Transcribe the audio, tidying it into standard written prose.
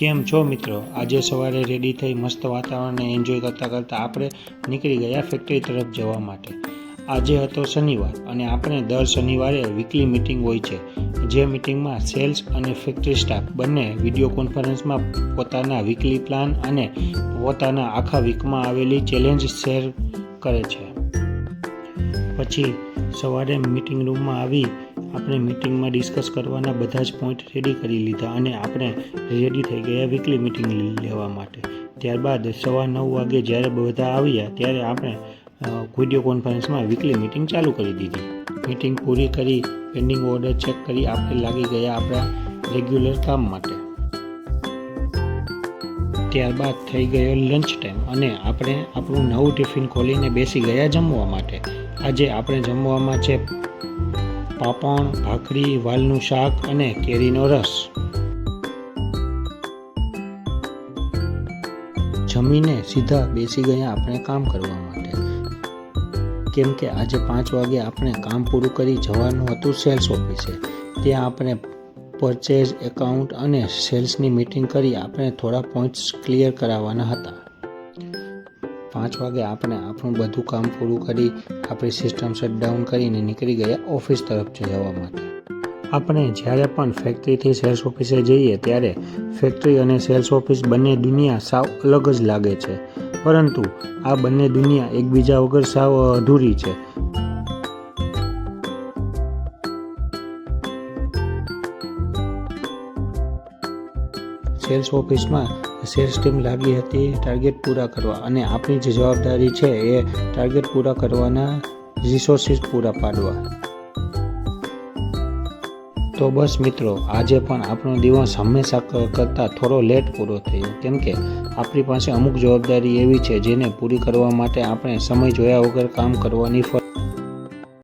કેમ છો મિત્રો? આજે સવારે રેડી થઈ મસ્ત વાતાવરણને એન્જોય કરતાં કરતાં આપણે નીકળી ગયા ફેક્ટરી તરફ જવા માટે. આજે હતો શનિવાર અને આપણે દર શનિવારે વીકલી મિટિંગ હોય છે, જે મિટિંગમાં સેલ્સ અને ફેક્ટરી સ્ટાફ બંને વિડીયો કોન્ફરન્સમાં પોતાના વીકલી પ્લાન અને પોતાના આખા વીકમાં આવેલી ચેલેન્જ શેર કરે છે. પછી સવારે મિટિંગ રૂમમાં આવી આપણે મિટિંગમાં ડિસ્કસ કરવાના બધા જ પોઈન્ટ રેડી કરી લીધા અને આપણે રેડી થઈ ગયા વીકલી મિટિંગ લેવા માટે. ત્યારબાદ 9:15 વાગે જ્યારે બધા આવ્યા ત્યારે આપણે વિડીયો કોન્ફરન્સમાં વીકલી મિટિંગ ચાલુ કરી દીધી. મિટિંગ પૂરી કરી પેન્ડિંગ ઓર્ડર ચેક કરી આપણે લાગી ગયા આપણા રેગ્યુલર કામ માટે. ત્યારબાદ થઈ ગયો લંચ ટાઈમ અને આપણે આપણું નવું ટિફિન ખોલીને બેસી ગયા જમવા માટે. આજે આપણે જમવામાં છે પાપણ, ભાખરી, વાલનું શાક અને કેરીનો રસ. જમીને સીધા બેસી ગયા આપણે કામ કરવા માટે, કેમ કે આજે 5 વાગે આપણે કામ પૂરું કરી જવાનું હતું સેલ્સ ઓફિસે. ત્યાં આપણે પરચેઝ, એકાઉન્ટ અને સેલ્સની મિટિંગ કરી આપણે થોડા પોઈન્ટ્સ ક્લિયર કરાવવાના હતા. 5 વાગે આપણે આપણું બધું કામ પૂરું કરી આપણી સિસ્ટમ શટડાઉન કરીને નીકળી ગયા ઓફિસ તરફ જવા માટે. આપણે જ્યારે પણ ફેક્ટરીથી સેલ્સ ઓફિસે જઈએ ત્યારે ફેક્ટરી અને સેલ્સ ઓફિસ બંને દુનિયા સાવ અલગ જ લાગે છે, પરંતુ આ બંને દુનિયા એકબીજા વગર સાવ અધૂરી છે. સેલ્સ ઓફિસમાં સેલ્સ ટીમ લાગી હતી ટાર્ગેટ પૂરા કરવા અને આપણી જે જવાબદારી છે એ ટાર્ગેટ પૂરા કરવાના રિસોર્સિસ પૂરા પાડવા. તો બસ મિત્રો, આજે પણ આપણો દિવસ હંમેશા કરતાં થોડો લેટ પૂરો થયો, કેમ કે આપણી પાસે અમુક જવાબદારી એવી છે જેને પૂરી કરવા માટે આપણે સમય જોયા વગર કામ કરવાની